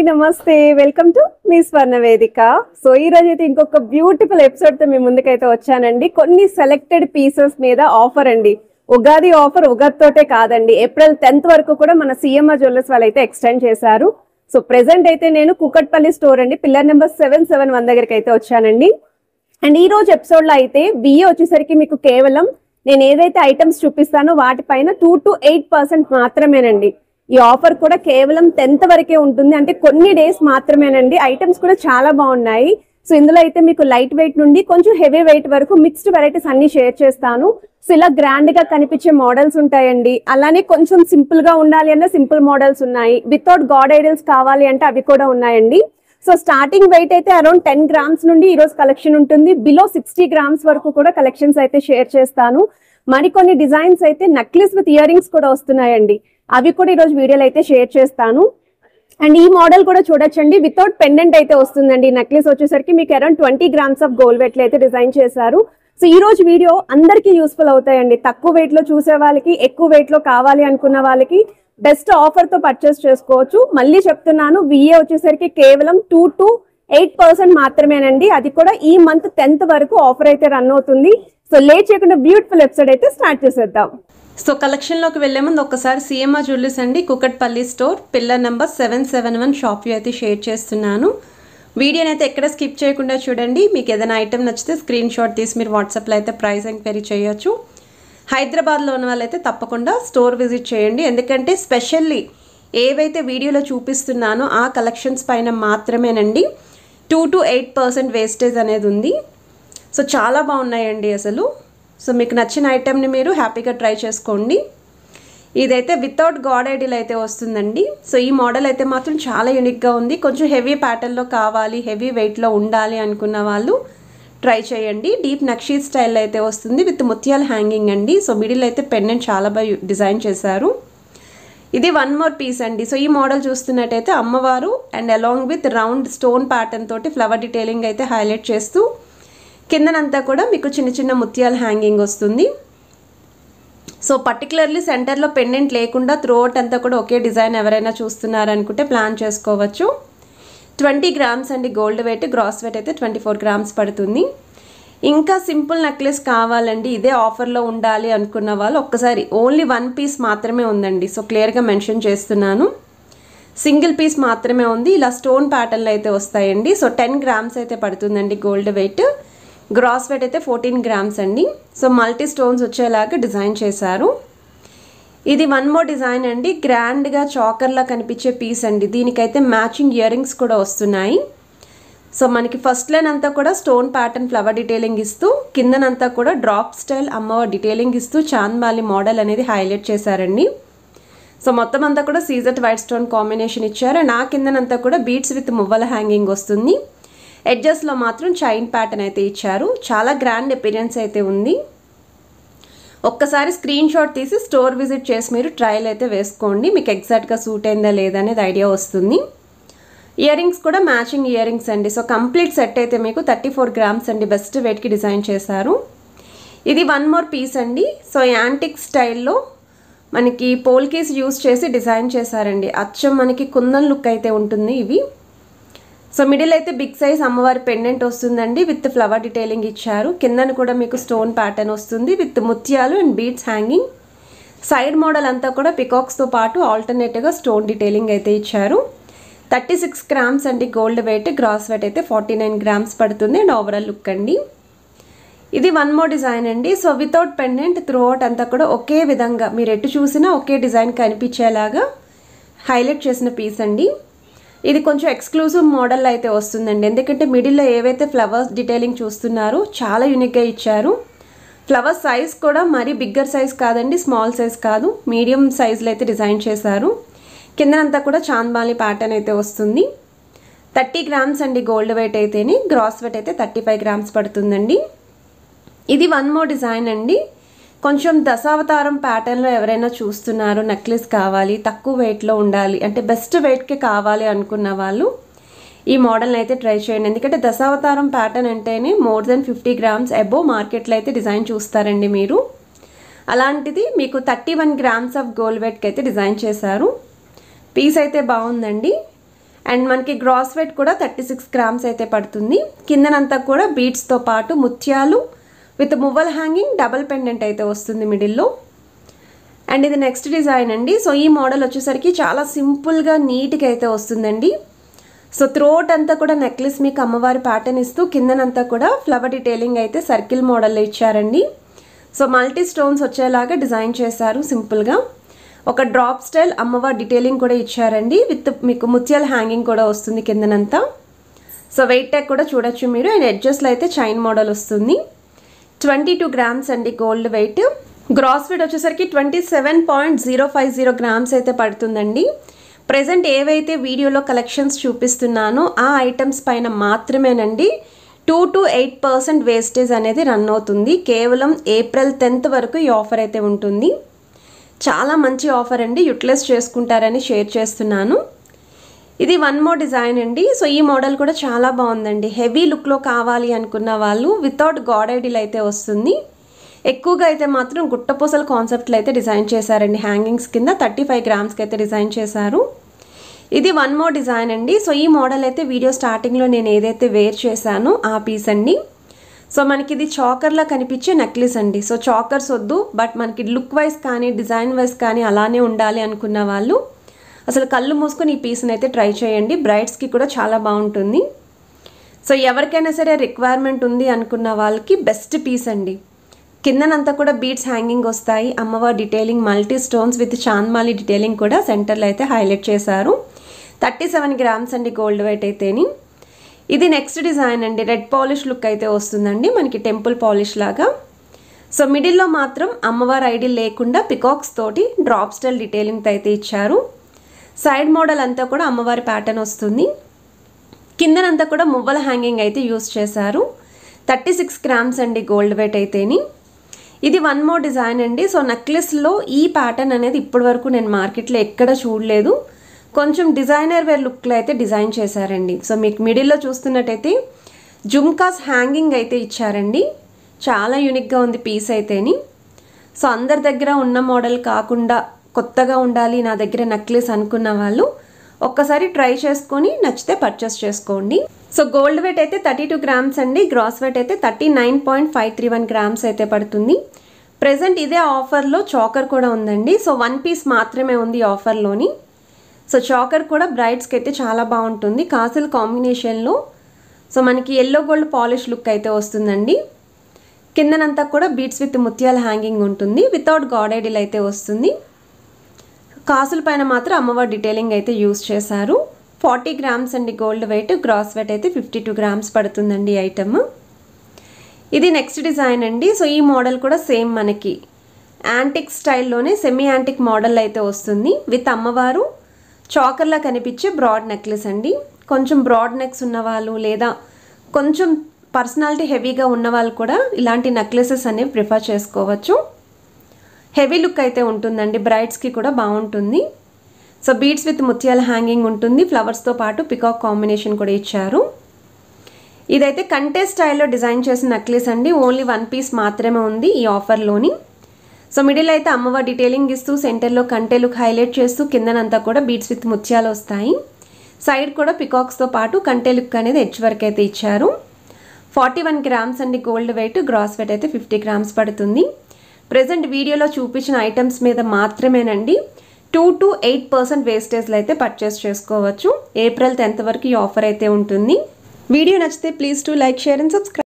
నమస్తే welcome to me స్వర్ణ వేదిక. So ఈ రోజు అయితే ఇంకొక బ్యూటిఫుల్ ఎపిసోడ్ తో మీ ముందుకైతే వచ్చానండి. కొన్ని సెలెక్టెడ్ పీసెస్ మీద ఆఫర్ అండి. ఉగాది ఆఫర్ ఉగాదితోటే కాదండి, ఏప్రిల్ 10th వరకు కూడా మన సిఎంఆర్ జ్యువెలర్స్ వాళ్ళు అయితే ఎక్స్టెండ్ చేశారు. సో ప్రెసెంట్ అయితే నేను కుకట్పల్లి స్టోర్ అండి, పిల్లర్ నెంబర్ 771 దగ్గరికి అయితే వచ్చానండి. అండ్ ఈ రోజు ఎపిసోడ్ లో అయితే బిఏ వచ్చేసరికి మీకు కేవలం నేను ఏదైతే ఐటమ్స్ చూపిస్తానో వాటిపైన 2 to 8% మాత్రమేనండి. ఈ ఆఫర్ కూడా కేవలం 10th వరకే ఉంటుంది, అంటే కొన్ని డేస్ మాత్రమేనండి. ఐటమ్స్ కూడా చాలా బాగున్నాయి. సో ఇందులో అయితే మీకు లైట్ వెయిట్ నుండి కొంచెం హెవీ వెయిట్ వరకు మిక్స్డ్ వెరైటీస్ అన్ని షేర్ చేస్తాను. సో ఇలా గ్రాండ్ గా కనిపించే మోడల్స్ ఉంటాయండి, అలానే కొంచెం సింపుల్ గా ఉండాలి అన్న సింపుల్ మోడల్స్ ఉన్నాయి, వితౌట్ గాడ్ ఐడల్స్ కావాలి అంటే అవి కూడా ఉన్నాయండి. సో స్టార్టింగ్ వెయిట్ అయితే అరౌండ్ 10 grams నుండి ఈ రోజు కలెక్షన్ ఉంటుంది. బిలో 60 grams వరకు కూడా కలెక్షన్స్ అయితే షేర్ చేస్తాను. మరికొన్ని డిజైన్స్ అయితే నక్లెస్ విత్ ఇయర్ రింగ్స్ కూడా వస్తున్నాయండి, అవి కూడా ఈ రోజు వీడియోలో అయితే షేర్ చేస్తాను. అండ్ ఈ మోడల్ కూడా చూడొచ్చండి, వితౌట్ పెండెంట్ అయితే వస్తుందండి. నక్లెస్ వచ్చేసరికి మీకు around 20 grams of gold weight అయితే డిజైన్ చేశారు. సో ఈ రోజు వీడియో అందరికీ యూస్ఫుల్ అవుతాయండి. తక్కువ వెయిట్ లో చూసే వాళ్ళకి, ఎక్కువ వెయిట్ లో కావాలి అనుకున్న వాళ్ళకి బెస్ట్ ఆఫర్ తో పర్చేస్ చేసుకోవచ్చు. మళ్ళీ చెప్తున్నాను, విఏ వచ్చేసరికి కేవలం 2 to 8% మాత్రమేనండి. అది కూడా ఈ మంత్ 10th వరకు ఆఫర్ అయితే రన్ అవుతుంది. సో లేట్ చేయకుండా బ్యూటిఫుల్ ఎపిసోడ్ అయితే స్టార్ట్ చేసేద్దాం. సో కలెక్షన్లోకి వెళ్లే ముందు ఒకసారి సిఎంఆర్ జ్యువెలర్స్ అండి, Kukatpally store, pillar number 771 shop view అయితే షేర్ చేస్తున్నాను. వీడియోని అయితే ఎక్కడ స్కిప్ చేయకుండా చూడండి. మీకు ఏదైనా ఐటమ్ నచ్చితే స్క్రీన్ షాట్ తీసి మీరు వాట్సాప్లో అయితే ప్రైస్ ఎంక్వైరీ చేయొచ్చు. హైదరాబాద్లో ఉన్న వాళ్ళైతే తప్పకుండా స్టోర్ విజిట్ చేయండి, ఎందుకంటే స్పెషల్లీ ఏవైతే వీడియోలో చూపిస్తున్నానో ఆ కలెక్షన్స్ పైన మాత్రమేనండి 2 to 8% వేస్టేజ్ అనేది ఉంది. సో చాలా బాగున్నాయండి అసలు. సో మీకు నచ్చిన ఐటెంని మీరు హ్యాపీగా ట్రై చేసుకోండి. ఇదైతే వితౌట్ గాడ్ ఐడిల్ అయితే వస్తుందండి. సో ఈ మోడల్ అయితే మాత్రం చాలా యూనిక్గా ఉంది. కొంచెం హెవీ ప్యాటర్న్లో కావాలి, హెవీ వెయిట్లో ఉండాలి అనుకున్న వాళ్ళు ట్రై చేయండి. డీప్ నక్షీ స్టైల్ అయితే వస్తుంది విత్ ముత్యాల హ్యాంగింగ్ అండి. సో మిడిల్ అయితే పెండెంట్ చాలా బాగా డిజైన్ చేశారు. ఇది వన్ మోర్ పీస్ అండి. సో ఈ మోడల్ చూస్తున్నట్టయితే అమ్మవారు and along with round stone pattern తోటి ఫ్లవర్ డీటెయిలింగ్ అయితే హైలైట్ చేస్తూ కిందనంతా కూడా మీకు చిన్న చిన్న ముత్యాల హ్యాంగింగ్ వస్తుంది. సో పర్టికులర్లీ సెంటర్లో పెండెంట్ లేకుండా త్రోట్ అంతా కూడా ఒకే డిజైన్ ఎవరైనా చూస్తున్నారనుకుంటే ప్లాన్ చేసుకోవచ్చు. 20 grams అండి గోల్డ్ వెయిట్, గ్రాస్ వెయిట్ అయితే 24 grams పడుతుంది. ఇంకా సింపుల్ నెక్లెస్ కావాలండి, ఇదే ఆఫర్లో ఉండాలి అనుకున్న వాళ్ళు ఒక్కసారి ఓన్లీ 1 piece మాత్రమే ఉందండి. సో క్లియర్గా మెన్షన్ చేస్తున్నాను, సింగిల్ పీస్ మాత్రమే ఉంది. ఇలా స్టోన్ ప్యాటర్న్లు అయితే వస్తాయండి. సో 10 grams అయితే పడుతుందండి గోల్డ్ వెయిట్, గ్రాస్ వెయిట్ అయితే 14 grams అండి. సో మల్టీ స్టోన్స్ వచ్చేలాగా డిజైన్ చేశారు. ఇది వన్ మోర్ డిజైన్ అండి, గ్రాండ్గా చాకర్లా కనిపించే పీస్ అండి. దీనికైతే మ్యాచింగ్ ఇయర్ రింగ్స్ కూడా వస్తున్నాయి. సో మనకి ఫస్ట్ లైన్ అంతా కూడా స్టోన్ ప్యాటర్న్ ఫ్లవర్ డీటెయిలింగ్ ఇస్తూ, కిందనంతా కూడా డ్రాప్ స్టైల్ అమ్మవారి డీటెయిలింగ్ ఇస్తూ చాంద్బాలి మోడల్ అనేది హైలైట్ చేశారండి. సో మొత్తం అంతా కూడా సీజర్ వైట్ స్టోన్ కాంబినేషన్ ఇచ్చారు. అండ్ ఆ కిందనంతా కూడా బీడ్స్ విత్ మువ్వల హ్యాంగింగ్ వస్తుంది. ఎడ్జెస్లో మాత్రం చైన్ ప్యాటర్న్ అయితే ఇచ్చారు. చాలా గ్రాండ్ అపిరియన్స్ అయితే ఉంది. ఒక్కసారి స్క్రీన్ షాట్ తీసి స్టోర్ విజిట్ చేసి మీరు ట్రయల్ అయితే వేసుకోండి, మీకు ఎగ్జాక్ట్గా సూట్ అయిందా లేదా అనేది ఐడియా వస్తుంది. ఇయర్ రింగ్స్ కూడా మ్యాచింగ్ ఇయర్ రింగ్స్ అండి. సో కంప్లీట్ సెట్ అయితే మీకు 34 grams అండి, బెస్ట్ వెయిట్కి డిజైన్ చేశారు. ఇది వన్ మోర్ పీస్ అండి. సో యాంటిక్ స్టైల్లో మనకి పోల్కీస్ యూస్ చేసి డిజైన్ చేశారండి. అచ్చం మనకి కుందన్ లుక్ అయితే ఉంటుంది ఇవి. సో మిడిల్ అయితే బిగ్ సైజ్ అమ్మవారి పెండెంట్ వస్తుందండి, విత్ ఫ్లవర్ డీటెయిలింగ్ ఇచ్చారు. కిందన కూడా మీకు స్టోన్ ప్యాటర్న్ వస్తుంది విత్ ముత్యాలు and beads hanging. Side model అంతా కూడా పికాక్స్తో పాటు ఆల్టర్నేటివ్గా స్టోన్ డీటెయిలింగ్ అయితే ఇచ్చారు. 36 grams అండి గోల్డ్ వెయిట్, గ్రాస్ వెయిట్ అయితే 49 grams పడుతుంది. అండ్ ఓవరాల్ లుక్ అండి. ఇది వన్ మోర్ డిజైన్ అండి. సో వితౌట్ పెండెంట్ త్రూఅవుట్ అంతా కూడా ఒకే విధంగా మీరు ఎటు చూసినా ఒకే డిజైన్ కనిపించేలాగా హైలైట్ చేసిన పీస్ అండి. ఇది కొంచెం ఎక్స్క్లూజివ్ మోడల్ అయితే వస్తుందండి, ఎందుకంటే మిడిల్లో ఏవైతే ఫ్లవర్స్ డీటెయిలింగ్ చూస్తున్నారో చాలా యూనిక్గా ఇచ్చారు. ఫ్లవర్ సైజ్ కూడా మరీ బిగ్గర్ సైజ్ కాదండి, స్మాల్ సైజ్ కాదు, మీడియం సైజులో అయితే డిజైన్ చేశారు. కిందనంతా కూడా చాంద్బాలి ప్యాటర్న్ అయితే వస్తుంది. 30 grams అండి గోల్డ్ వెయిట్ అయితేనే, గ్రాస్ వెయిట్ అయితే 35 grams పడుతుందండి. ఇది వన్ మోర్ డిజైన్ అండి. కొంచెం దశావతారం ప్యాటర్న్లో ఎవరైనా చూస్తున్నారు, నెక్లెస్ కావాలి, తక్కువ వెయిట్లో ఉండాలి అంటే బెస్ట్ వెయిట్కి కావాలి అనుకున్న వాళ్ళు ఈ మోడల్ని అయితే ట్రై చేయండి. ఎందుకంటే దశావతారం ప్యాటర్న్ అంటేనే మోర్ దెన్ 50 grams అబోవ్ మార్కెట్లో అయితే డిజైన్ చూస్తారండి మీరు. అలాంటిది మీకు 31 grams ఆఫ్ గోల్డ్ వెయిట్కి అయితే డిజైన్ చేశారు. పీస్ అయితే బాగుందండి. అండ్ మనకి గ్రాస్ వెయిట్ కూడా 36 గ్రామ్స్ అయితే పడుతుంది. కిందనంతా కూడా బీడ్స్తో పాటు ముత్యాలు విత్ మువ్వల్ హ్యాంగింగ్ డబల్ పెండెంట్ అయితే వస్తుంది మిడిల్లో. అండ్ ఇది నెక్స్ట్ డిజైన్ అండి. సో ఈ మోడల్ వచ్చేసరికి చాలా సింపుల్గా నీట్గా అయితే వస్తుందండి. సో త్రోట్ అంతా కూడా నెక్లెస్ మీకు అమ్మవారి ప్యాటర్న్ ఇస్తూ కిందనంతా కూడా ఫ్లవర్ డీటెయిలింగ్ అయితే సర్కిల్ మోడల్లో ఇచ్చారండి. సో మల్టీ స్టోన్స్ వచ్చేలాగా డిజైన్ చేశారు సింపుల్గా. ఒక డ్రాప్ స్టైల్ అమ్మవారి డీటెయిలింగ్ కూడా ఇచ్చారండి విత్ మీకు ముత్యాల హ్యాంగింగ్ కూడా వస్తుంది కిందనంతా. సో వెయిట్ ట్యాగ్ కూడా చూడొచ్చు మీరు. అండ్ ఎడ్జెస్లో అయితే చైన్ మోడల్ వస్తుంది. 22 గ్రామ్స్ అండి గోల్డ్ వెయిట్. గ్రాస్ వెయిట్ వచ్చేసరికి 27.050 గ్రామ్స్ అయితే పడుతుందండి. ప్రెజెంట్ ఏవైతే వీడియోలో కలెక్షన్స్ చూపిస్తున్నానో ఆ ఐటమ్స్ పైన మాత్రమేనండి 2 to 8% వేస్టేజ్ అనేది రన్ అవుతుంది. కేవలం ఏప్రిల్ 10th వరకు ఈ ఆఫర్ అయితే ఉంటుంది. చాలా మంచి ఆఫర్ అండి, యూటిలైజ్ చేసుకుంటారని షేర్ చేస్తున్నాను. ఇది వన్ మోర్ డిజైన్ అండి. సో ఈ మోడల్ కూడా చాలా బాగుందండి. హెవీ లుక్లో కావాలి అనుకున్న వాళ్ళు వితౌట్ గాడ్ ఐడిల్ అయితే వస్తుంది. ఎక్కువగా అయితే మాత్రం గుట్టపూసల కాన్సెప్ట్లో అయితే డిజైన్ చేశారండి. హ్యాంగింగ్స్ కింద 35 గ్రామ్స్కి అయితే డిజైన్ చేశారు. ఇది వన్ మోర్ డిజైన్ అండి. సో ఈ మోడల్ అయితే వీడియో స్టార్టింగ్లో నేను ఏదైతే వేర్ చేశానో ఆ పీస్ అండి. సో మనకి ఇది చాకర్లా కనిపించే నెక్లెస్ అండి. సో చాకర్స్ వద్దు, బట్ మనకి లుక్ వైజ్ కానీ డిజైన్ వైజ్ కానీ అలానే ఉండాలి అనుకున్న వాళ్ళు అసలు కళ్ళు మూసుకొని ఈ పీస్ని అయితే ట్రై చేయండి. బ్రైడ్స్కి కూడా చాలా బాగుంటుంది. సో ఎవరికైనా సరే రిక్వైర్మెంట్ ఉంది అనుకున్న వాళ్ళకి బెస్ట్ పీస్ అండి. కిందనంతా కూడా బీడ్స్ హ్యాంగింగ్ వస్తాయి. అమ్మవారి డీటెయిలింగ్ మల్టీ స్టోన్స్ విత్ చాంద్మాలి డీటెయిలింగ్ కూడా సెంటర్లో అయితే హైలైట్ చేశారు. 37 గ్రామ్స్ అండి గోల్డ్ వెయిట్ అయితేని. ఇది నెక్స్ట్ డిజైన్ అండి. రెడ్ పాలిష్ లుక్ అయితే వస్తుందండి మనకి, టెంపుల్ పాలిష్ లాగా. సో మిడిల్లో మాత్రం అమ్మవారి ఐడిల్ లేకుండా పికాక్స్ తోటి డ్రాప్ స్టైల్ డీటెయిలింగ్ అయితే ఇచ్చారు. సైడ్ మోడల్ అంతా కూడా అమ్మవారి ప్యాటర్న్ వస్తుంది. కిందనంతా కూడా మువ్వల హ్యాంగింగ్ అయితే యూస్ చేశారు. 36 గ్రామ్స్ అండి గోల్డ్ వెయిట్ అయితేని. ఇది వన్ మోర్ డిజైన్ అండి. సో నెక్లెస్లో ఈ ప్యాటర్న్ అనేది ఇప్పటి వరకు నేను మార్కెట్లో ఎక్కడ చూడలేదు. కొంచెం డిజైనర్ వేర్ లుక్లో అయితే డిజైన్ చేశారండి. సో మీకు మిడిల్లో చూస్తున్నట్టయితే జుమ్కాస్ హ్యాంగింగ్ అయితే ఇచ్చారండి. చాలా యూనిక్గా ఉంది పీస్ అయితేని. సో అందరి దగ్గర ఉన్న మోడల్ కాకుండా కొత్తగా ఉండాలి నా దగ్గర నెక్లెస్ అనుకున్న వాళ్ళు ఒక్కసారి ట్రై చేసుకొని నచ్చితే పర్చేస్ చేసుకోండి. సో గోల్డ్ వెయిట్ అయితే 32 గ్రామ్స్ అండి. గ్రాస్ వెయిట్ అయితే 39.531 గ్రామ్స్ అయితే పడుతుంది. ప్రెజెంట్ ఇదే ఆఫర్లో చాకర్ కూడా ఉందండి. సో వన్ పీస్ మాత్రమే ఉంది ఆఫర్లోని. సో చాకర్ కూడా బ్రైడ్స్కి అయితే చాలా బాగుంటుంది కాసుల కాంబినేషన్లో. సో మనకి ఎల్లో గోల్డ్ పాలిష్ లుక్ అయితే వస్తుందండి. కిందనంతా కూడా బీడ్స్ విత్ ముత్యాల హ్యాంగింగ్ ఉంటుంది. వితౌట్ గాడ్ ఐడిల్ అయితే వస్తుంది. కాసుల పైన మాత్రం అమ్మవారి డీటెయిలింగ్ అయితే యూస్ చేశారు. 40 గ్రామ్స్ అండి గోల్డ్ వెయిట్. గ్రాస్ వెయిట్ అయితే 52 గ్రామ్స్ పడుతుందండి ఐటమ్. ఇది నెక్స్ట్ డిజైన్ అండి. సో ఈ మోడల్ కూడా సేమ్ మనకి యాంటిక్ స్టైల్లోనే సెమీ యాంటిక్ మోడల్ అయితే వస్తుంది. విత్ అమ్మవారు చాకర్లా కనిపించే బ్రాడ్ నెక్లెస్ అండి. కొంచెం బ్రాడ్ నెక్స్ ఉన్నవాళ్ళు లేదా కొంచెం పర్సనాలిటీ హెవీగా ఉన్న వాళ్ళు కూడా ఇలాంటి నెక్లెసెస్ అనేవి ప్రిఫర్ చేసుకోవచ్చు. హెవీ లుక్ అయితే ఉంటుందండి, బ్రైడ్స్కి కూడా బాగుంటుంది. సో బీడ్స్ విత్ ముత్యాల హ్యాంగింగ్ ఉంటుంది. ఫ్లవర్స్తో పాటు పికాక్ కాంబినేషన్ కూడా ఇచ్చారు. ఇదైతే కంటే స్టైల్లో డిజైన్ చేసిన నెక్లెస్ అండి. ఓన్లీ వన్ పీస్ మాత్రమే ఉంది ఈ ఆఫర్లోని. సో మిడిల్ అయితే అమ్మవారి డీటెయిలింగ్ ఇస్తూ సెంటర్లో కంటే లుక్ హైలైట్ చేస్తూ కిందనంతా కూడా బీడ్స్ విత్ ముత్యాలు వస్తాయి. సైడ్ కూడా పికాక్స్తో పాటు కంటే లుక్ అనేది ఎడ్జ్ వరకు అయితే ఇచ్చారు. 41 గ్రామ్స్ అండి గోల్డ్ వెయిట్. గ్రాస్ వెయిట్ అయితే 50 గ్రామ్స్ పడుతుంది. ప్రెజెంట్ వీడియోలో చూపించిన ఐటమ్స్ మీద మాత్రమేనండి 2 to 8% వేస్టేజ్లో అయితే పర్చేస్ చేసుకోవచ్చు. ఏప్రిల్ 10th వరకు ఈ ఆఫర్ అయితే ఉంటుంది. వీడియో నచ్చితే please to like, share and subscribe.